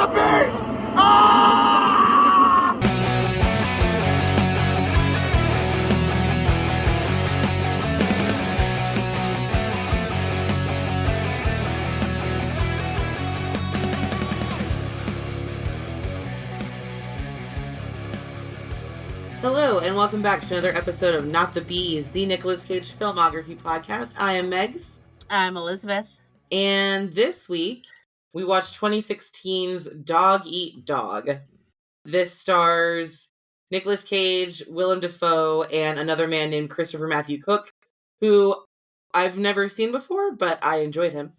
beast! Ah! Hello, and welcome back to another episode of Not the Bees, the Nicolas Cage filmography podcast. I am Megs. I'm Elizabeth. And this week, we watched 2016's Dog Eat Dog. This stars Nicolas Cage, Willem Dafoe, and another man named Christopher Matthew Cook, who I've never seen before, but I enjoyed him.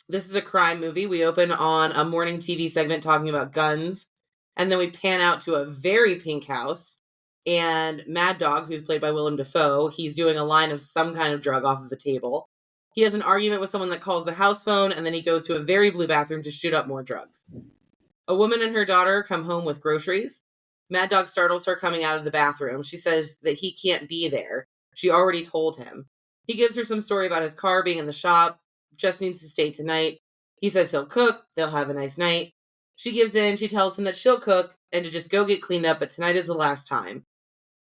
This is a crime movie. We open on a morning TV segment talking about guns, and then we pan out to a very pink house. And Mad Dog, who's played by Willem Dafoe, he's doing a line of some kind of drug off of the table. He has an argument with someone that calls the house phone, and then he goes to a very blue bathroom to shoot up more drugs. A woman and her daughter come home with groceries. Mad Dog startles her coming out of the bathroom. She says that he can't be there. She already told him. He gives her some story about his car being in the shop, just needs to stay tonight. He says he'll cook, they'll have a nice night. She gives in, she tells him that she'll cook, and to just go get cleaned up, but tonight is the last time.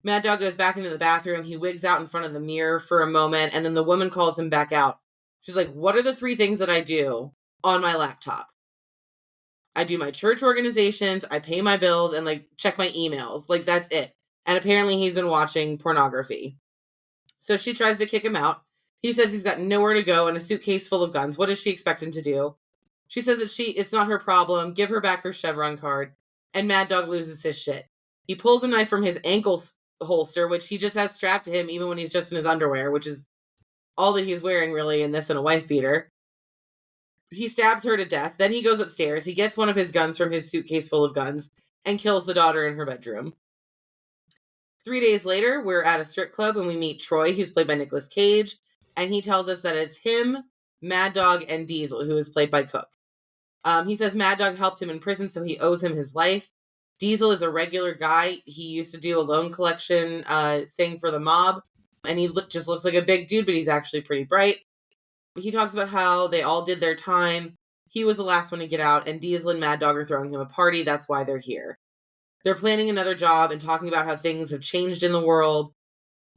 Mad Dog goes back into the bathroom. He wigs out in front of the mirror for a moment, and then the woman calls him back out. She's like, what are the 3 things that I do on my laptop? I do my church organizations, I pay my bills, and, check my emails. That's it. And apparently he's been watching pornography. So she tries to kick him out. He says he's got nowhere to go and a suitcase full of guns. What does she expect him to do? She says that it's not her problem. Give her back her Chevron card. And Mad Dog loses his shit. He pulls a knife from his ankle holster, which he just has strapped to him even when he's just in his underwear, which is all that he's wearing really in this and a wife beater. He stabs her to death. Then he goes upstairs. He gets one of his guns from his suitcase full of guns and kills the daughter in her bedroom. 3 days later, we're at a strip club and we meet Troy, who's played by Nicolas Cage, and he tells us that it's him, Mad Dog, and Diesel, who is played by Cook. He says Mad Dog helped him in prison, so he owes him his life. Diesel is a regular guy. He used to do a loan collection thing for the mob, and he just looks like a big dude, but he's actually pretty bright. He talks about how they all did their time. He was the last one to get out, and Diesel and Mad Dog are throwing him a party. That's why they're here. They're planning another job and talking about how things have changed in the world.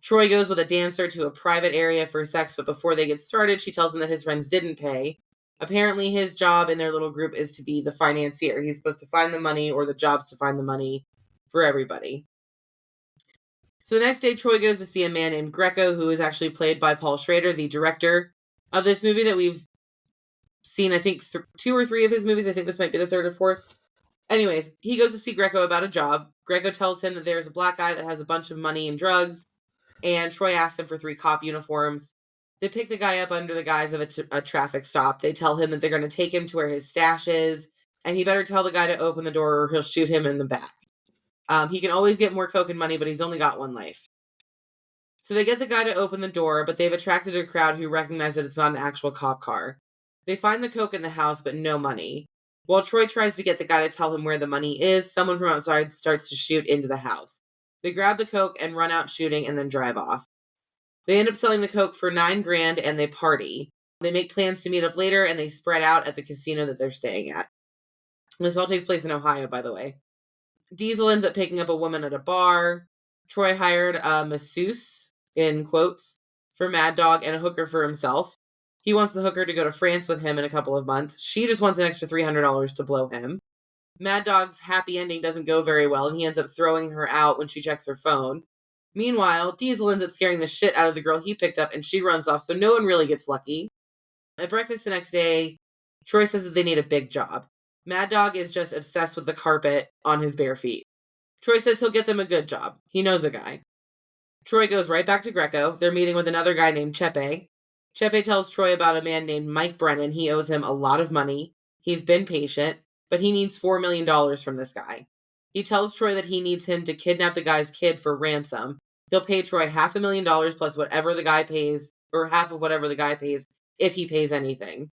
Troy goes with a dancer to a private area for sex, but before they get started, she tells him that his friends didn't pay. Apparently, his job in their little group is to be the financier. He's supposed to find the money, or the job's to find the money for everybody. So the next day, Troy goes to see a man named Greco, who is actually played by Paul Schrader, the director of this movie that we've seen, I think, 2 or 3 of his movies. I think this might be the 3rd or 4th. Anyways, he goes to see Greco about a job. Greco tells him that there's a black guy that has a bunch of money and drugs, and Troy asks him for 3 cop uniforms. They pick the guy up under the guise of a traffic stop. They tell him that they're going to take him to where his stash is, and he better tell the guy to open the door or he'll shoot him in the back. He can always get more coke and money, but he's only got 1 life. So they get the guy to open the door, but they've attracted a crowd who recognize that it's not an actual cop car. They find the coke in the house, but no money. While Troy tries to get the guy to tell him where the money is, someone from outside starts to shoot into the house. They grab the coke and run out shooting and then drive off. They end up selling the coke for $9,000 and they party. They make plans to meet up later and they spread out at the casino that they're staying at. This all takes place in Ohio, by the way. Diesel ends up picking up a woman at a bar. Troy hired a masseuse, in quotes, for Mad Dog and a hooker for himself. He wants the hooker to go to France with him in a couple of months. She just wants an extra $300 to blow him. Mad Dog's happy ending doesn't go very well, and he ends up throwing her out when she checks her phone. Meanwhile, Diesel ends up scaring the shit out of the girl he picked up, and she runs off, so no one really gets lucky. At breakfast the next day, Troy says that they need a big job. Mad Dog is just obsessed with the carpet on his bare feet. Troy says he'll get them a good job. He knows a guy. Troy goes right back to Greco. They're meeting with another guy named Chepe. Chepe tells Troy about a man named Mike Brennan. He owes him a lot of money. He's been patient, but he needs $4 million from this guy. He tells Troy that he needs him to kidnap the guy's kid for ransom. He'll pay Troy $500,000 plus whatever the guy pays, or half of whatever the guy pays, if he pays anything.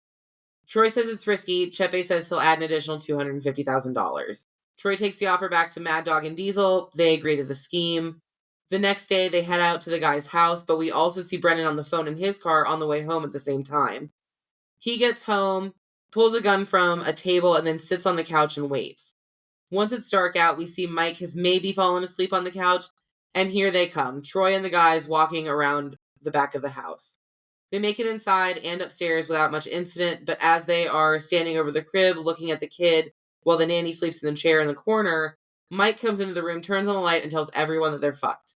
Troy says it's risky. Chepe says he'll add an additional $250,000. Troy takes the offer back to Mad Dog and Diesel. They agree to the scheme. The next day, they head out to the guy's house, but we also see Brennan on the phone in his car on the way home at the same time. He gets home. pulls a gun from a table, and then sits on the couch and waits. Once it's dark out, we see Mike has maybe fallen asleep on the couch, and here they come, Troy and the guys walking around the back of the house. They make it inside and upstairs without much incident, but as they are standing over the crib looking at the kid while the nanny sleeps in the chair in the corner, Mike comes into the room, turns on the light, and tells everyone that they're fucked.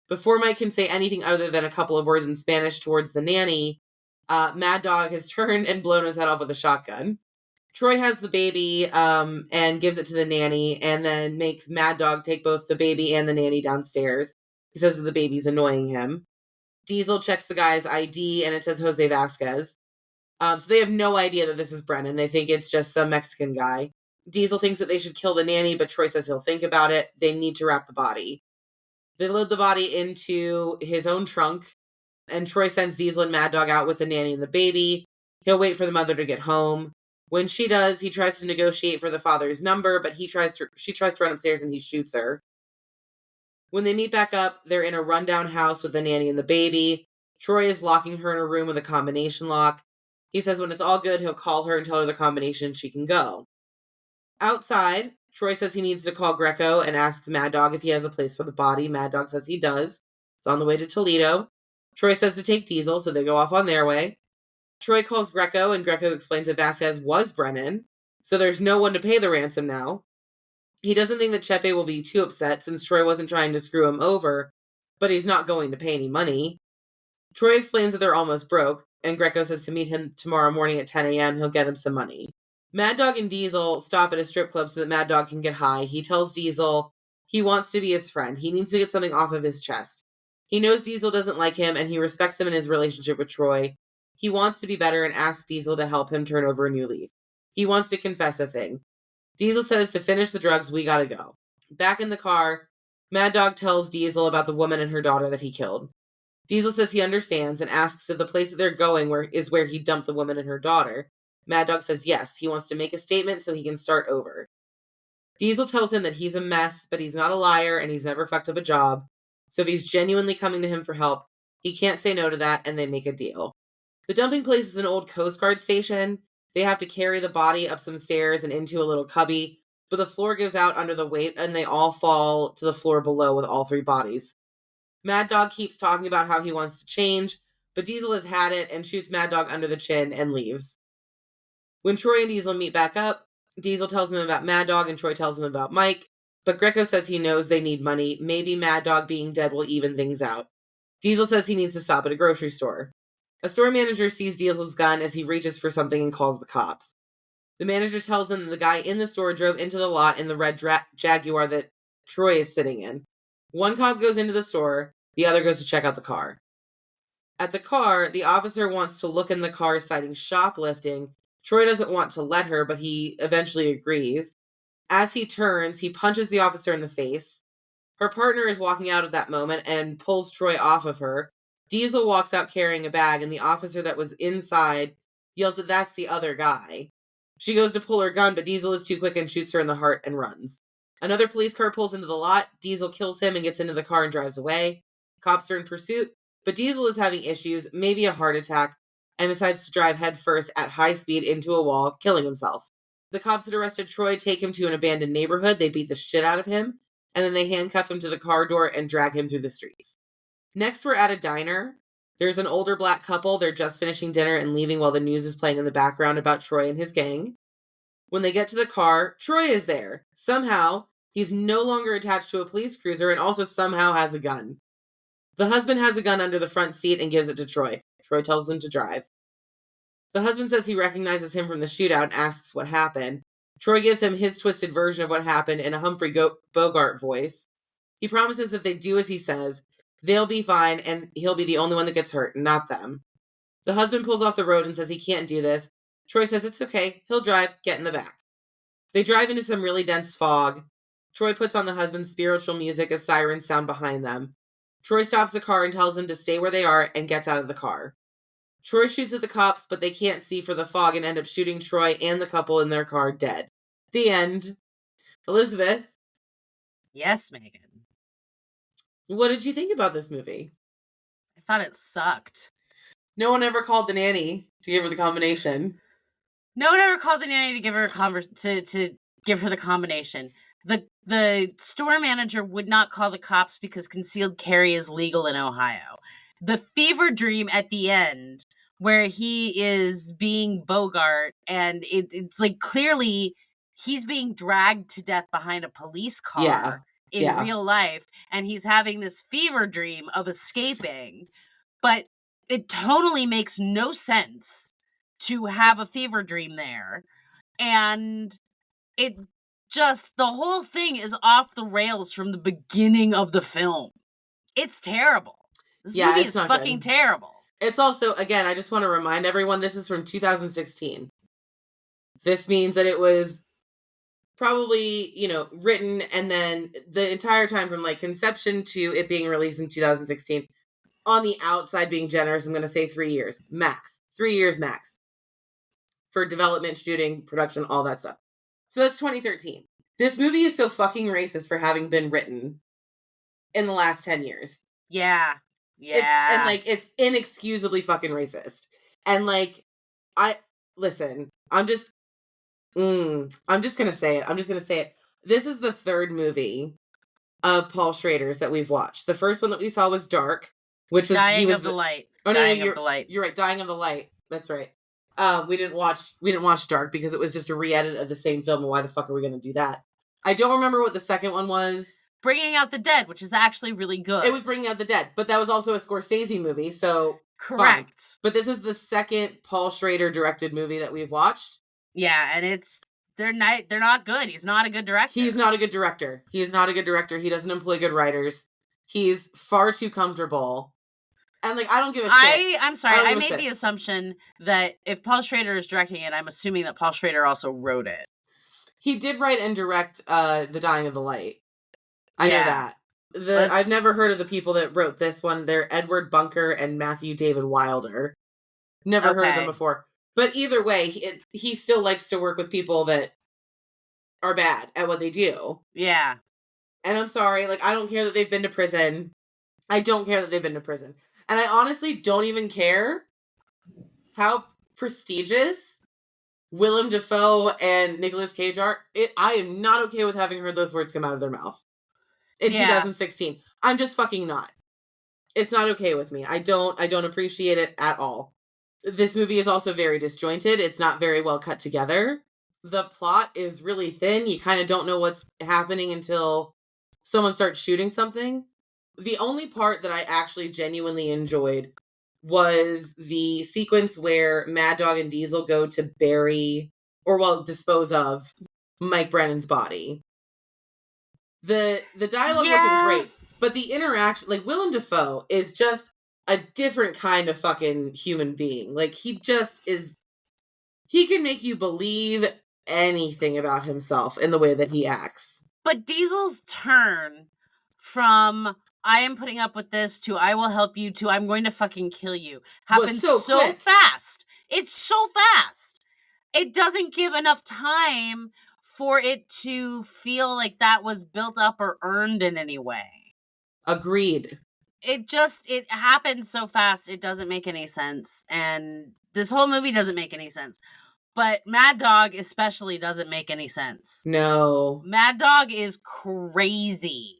Before Mike can say anything other than a couple of words in Spanish towards the nanny, Mad Dog has turned and blown his head off with a shotgun. Troy has the baby and gives it to the nanny, and then makes Mad Dog take both the baby and the nanny downstairs. He says that the baby's annoying him. Diesel checks the guy's ID, and it says Jose Vasquez. So they have no idea that this is Brennan. They think it's just some Mexican guy. Diesel thinks that they should kill the nanny, but Troy says he'll think about it. They need to wrap the body. They load the body into his own trunk, and Troy sends Diesel and Mad Dog out with the nanny and the baby. He'll wait for the mother to get home. When she does, he tries to negotiate for the father's number, but she tries to run upstairs and he shoots her. When they meet back up, they're in a rundown house with the nanny and the baby. Troy is locking her in a room with a combination lock. He says when it's all good, he'll call her and tell her the combination and she can go. Outside, Troy says he needs to call Greco and asks Mad Dog if he has a place for the body. Mad Dog says he does. It's on the way to Toledo. Troy says to take Diesel, so they go off on their way. Troy calls Greco, and Greco explains that Vasquez was Brennan, so there's no one to pay the ransom now. He doesn't think that Chepe will be too upset since Troy wasn't trying to screw him over, but he's not going to pay any money. Troy explains that they're almost broke, and Greco says to meet him tomorrow morning at 10 a.m. He'll get him some money. Mad Dog and Diesel stop at a strip club so that Mad Dog can get high. He tells Diesel he wants to be his friend. He needs to get something off of his chest. He knows Diesel doesn't like him, and he respects him in his relationship with Troy. He wants to be better and asks Diesel to help him turn over a new leaf. He wants to confess a thing. Diesel says to finish the drugs, we gotta go. Back in the car, Mad Dog tells Diesel about the woman and her daughter that he killed. Diesel says he understands and asks if the place that they're going is where he dumped the woman and her daughter. Mad Dog says yes, he wants to make a statement so he can start over. Diesel tells him that he's a mess, but he's not a liar and he's never fucked up a job. So if he's genuinely coming to him for help, he can't say no to that, and they make a deal. The dumping place is an old Coast Guard station. They have to carry the body up some stairs and into a little cubby, but the floor gives out under the weight and they all fall to the floor below with all three bodies. Mad Dog keeps talking about how he wants to change, but Diesel has had it and shoots Mad Dog under the chin and leaves. When Troy and Diesel meet back up, Diesel tells him about Mad Dog and Troy tells him about Mike, but Greco says he knows they need money. Maybe Mad Dog being dead will even things out. Diesel says he needs to stop at a grocery store. A store manager sees Diesel's gun as he reaches for something and calls the cops. The manager tells him that the guy in the store drove into the lot in the red Jaguar that Troy is sitting in. One cop goes into the store, the other goes to check out the car. At the car, the officer wants to look in the car citing shoplifting. Troy doesn't want to let her, but he eventually agrees. As he turns, he punches the officer in the face. Her partner is walking out at that moment and pulls Troy off of her. Diesel walks out carrying a bag, and the officer that was inside yells that that's the other guy. She goes to pull her gun, but Diesel is too quick and shoots her in the heart and runs. Another police car pulls into the lot. Diesel kills him and gets into the car and drives away. Cops are in pursuit, but Diesel is having issues, maybe a heart attack, and decides to drive headfirst at high speed into a wall, killing himself. The cops that arrested Troy take him to an abandoned neighborhood. They beat the shit out of him, and then they handcuff him to the car door and drag him through the streets. Next, we're at a diner. There's an older black couple. They're just finishing dinner and leaving while the news is playing in the background about Troy and his gang. When they get to the car, Troy is there. Somehow, he's no longer attached to a police cruiser and also somehow has a gun. The husband has a gun under the front seat and gives it to Troy. Troy tells them to drive. The husband says he recognizes him from the shootout and asks what happened. Troy gives him his twisted version of what happened in a Humphrey Bogart voice. He promises if they do as he says, they'll be fine, and he'll be the only one that gets hurt, not them. The husband pulls off the road and says he can't do this. Troy says it's okay. He'll drive. Get in the back. They drive into some really dense fog. Troy puts on the husband's spiritual music as sirens sound behind them. Troy stops the car and tells them to stay where they are and gets out of the car. Troy shoots at the cops, but they can't see for the fog and end up shooting Troy and the couple in their car dead. The end. Elizabeth? Yes, Megan. What did you think about this movie? I thought it sucked. No one ever called the nanny to give her the combination. No one ever called the nanny to give her to give her the combination. The store manager would not call the cops because concealed carry is legal in Ohio. The fever dream at the end, where he is being Bogart, and it's like clearly he's being dragged to death behind a police Yeah. car in Yeah. real life, and he's having this fever dream of escaping, but it totally makes no sense to have a fever dream there. And it just, the whole thing is off the rails from the beginning of the film. It's terrible. This Yeah, movie it's is not fucking good. terrible. It's also, again, I just want to remind everyone this is from 2016. This means that it was probably, written, and then the entire time from like conception to it being released in 2016, on the outside being generous, I'm going to say 3 years max. 3 years max for development, shooting, production, all that stuff. So that's 2013. This movie is so fucking racist for having been written in the last 10 years. Yeah. It's inexcusably fucking racist. And like, listen, I'm just gonna say it. I'm just gonna say it. This is the third movie of Paul Schrader's that we've watched. The first one that we saw was Dark, which was Dying of the Light. Oh no, Dying of the Light. You're right. Dying of the Light. That's right. We didn't watch Dark because it was just a re-edit of the same film. And why the fuck are we gonna do that? I don't remember what the second one was. Bringing Out the Dead, which is actually really good. It was Bringing Out the Dead, but that was also a Scorsese movie, so correct. Fine. But this is the second Paul Schrader directed movie that we've watched. Yeah, and they're not good. He's not a good director. He's not a good director. He is not a good director. He doesn't employ good writers. He's far too comfortable. And like, I don't give a shit. I'm sorry. I made the assumption that if Paul Schrader is directing it, I'm assuming that Paul Schrader also wrote it. He did write and direct The Dying of the Light. I know that. I've never heard of the people that wrote this one. They're Edward Bunker and Matthew David Wilder. Never heard of them before. But either way, he still likes to work with people that are bad at what they do. Yeah. And I'm sorry, like, I don't care that they've been to prison. I don't care that they've been to prison. And I honestly don't even care how prestigious Willem Dafoe and Nicolas Cage are. I am not okay with having heard those words come out of their mouth in 2016. I'm just fucking not. It's not okay with me. I don't appreciate it at all. This movie is also very disjointed. It's not very well cut together. The plot is really thin. You kind of don't know what's happening until someone starts shooting something. The only part that I actually genuinely enjoyed was the sequence where Mad Dog and Diesel go to bury, dispose of Mike Brennan's body. The dialogue wasn't great, but the interaction, like, Willem Dafoe is just a different kind of fucking human being. Like, he can make you believe anything about himself in the way that he acts. But Diesel's turn from I am putting up with this to I will help you to I'm going to fucking kill you happens so fast. It's so fast. It doesn't give enough time for it to feel like that was built up or earned in any way. Agreed. It happens so fast, it doesn't make any sense. And this whole movie doesn't make any sense. But Mad Dog especially doesn't make any sense. No. Mad Dog is crazy.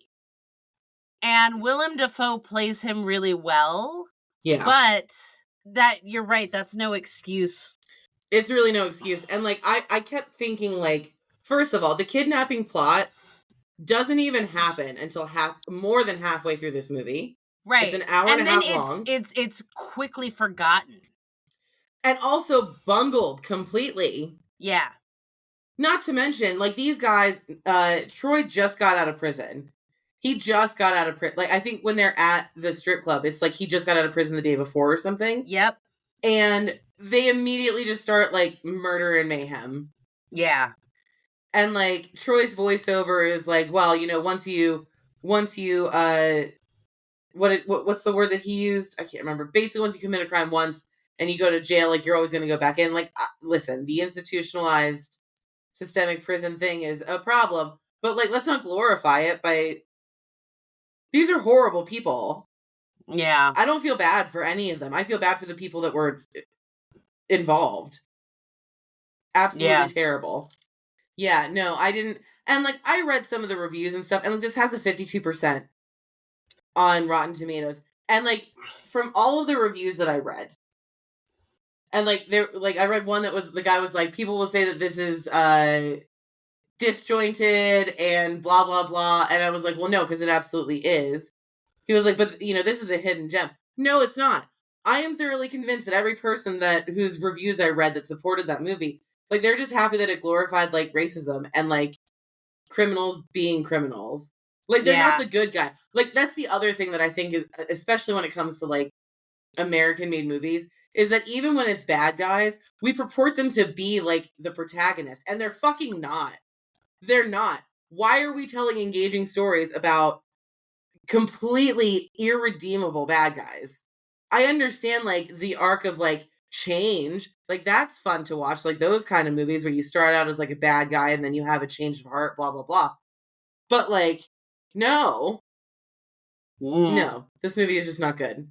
And Willem Dafoe plays him really well. Yeah. But you're right, that's no excuse. It's really no excuse. And like, I kept thinking, like, first of all, the kidnapping plot doesn't even happen until more than halfway through this movie. Right. It's an hour and a half long. It's quickly forgotten. And also bungled completely. Yeah. Not to mention, like, these guys, Troy just got out of prison. He just got out of prison. Like, I think when they're at the strip club, it's like he just got out of prison the day before or something. Yep. And they immediately just start, like, murder and mayhem. Yeah. And, like, Troy's voiceover is like, well, once you, what's the word that he used? I can't remember. Basically, once you commit a crime once and you go to jail, like, you're always going to go back in. Like, listen, the institutionalized systemic prison thing is a problem, but, like, let's not glorify it these are horrible people. Yeah. I don't feel bad for any of them. I feel bad for the people that were involved. Absolutely terrible. Yeah, no, I didn't. And like, I read some of the reviews and stuff, and like, this has a 52% on Rotten Tomatoes. And like, from all of the reviews that I read, and like, I read one that was, the guy was like, people will say that this is disjointed and blah blah blah, and I was like, well, no, because it absolutely is. He was like, but this is a hidden gem. No, it's not. I am thoroughly convinced that every person whose reviews I read that supported that movie, like, they're just happy that it glorified like racism and like criminals being criminals. Like, they're not the good guy. Like, that's the other thing that I think is, especially when it comes to like American made movies, is that even when it's bad guys, we purport them to be like the protagonist, and they're fucking not. They're not. Why are we telling engaging stories about completely irredeemable bad guys? I understand like the arc of like change, like that's fun to watch, like those kind of movies where you start out as like a bad guy and then you have a change of heart, blah blah blah. But like, no, this movie is just not good.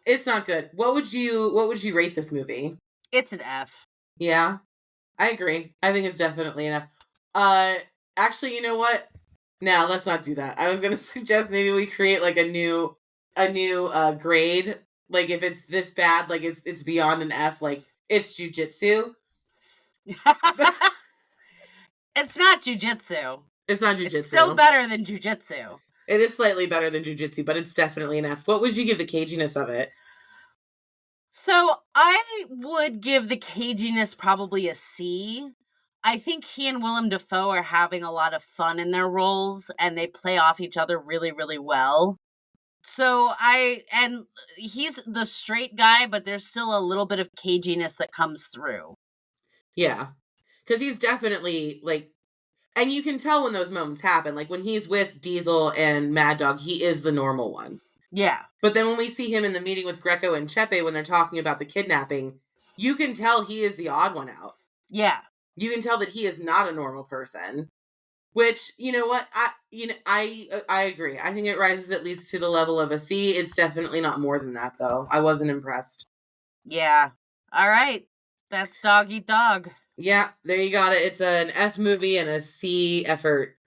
It's not good. What would you rate this movie? It's an F. Yeah, I agree. I think it's definitely an F. Actually, you know what? Now, let's not do that. I was gonna suggest maybe we create like a new grade. Like, if it's this bad, like it's beyond an F, like it's jujitsu. It's not jujitsu. It's not jujitsu. It's still better than jujitsu. It is slightly better than jujitsu, but it's definitely an F. What would you give the caginess of it? So I would give the caginess probably a C. I think he and Willem Dafoe are having a lot of fun in their roles, and they play off each other really, really well. So and he's the straight guy, but there's still a little bit of caginess that comes through. Yeah. Because he's definitely, like, and you can tell when those moments happen. Like, when he's with Diesel and Mad Dog, he is the normal one. Yeah. But then when we see him in the meeting with Greco and Chepe, when they're talking about the kidnapping, you can tell he is the odd one out. Yeah. You can tell that he is not a normal person. Which, you know what, I agree. I think it rises at least to the level of a C. It's definitely not more than that, though. I wasn't impressed. Yeah. All right. That's Dog Eat Dog. Yeah, there you got it. It's an F movie and a C effort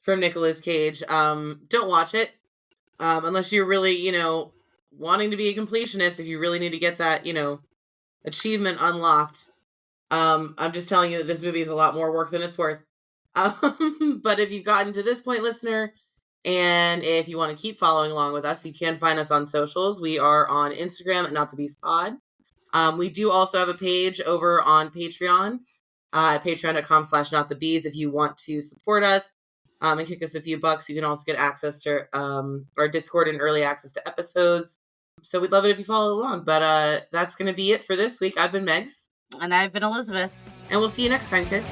from Nicolas Cage. Don't watch it. Unless you're really, wanting to be a completionist, if you really need to get that, achievement unlocked. I'm just telling you that this movie is a lot more work than it's worth. But if you've gotten to this point, listener, and if you want to keep following along with us, you can find us on socials. We are on Instagram at Not the Beast Pod. We do also have a page over on Patreon, at patreon.com/notthebees. If you want to support us and kick us a few bucks, you can also get access to our Discord and early access to episodes. So we'd love it if you follow along. But that's going to be it for this week. I've been Megs. And I've been Elizabeth. And we'll see you next time, kids.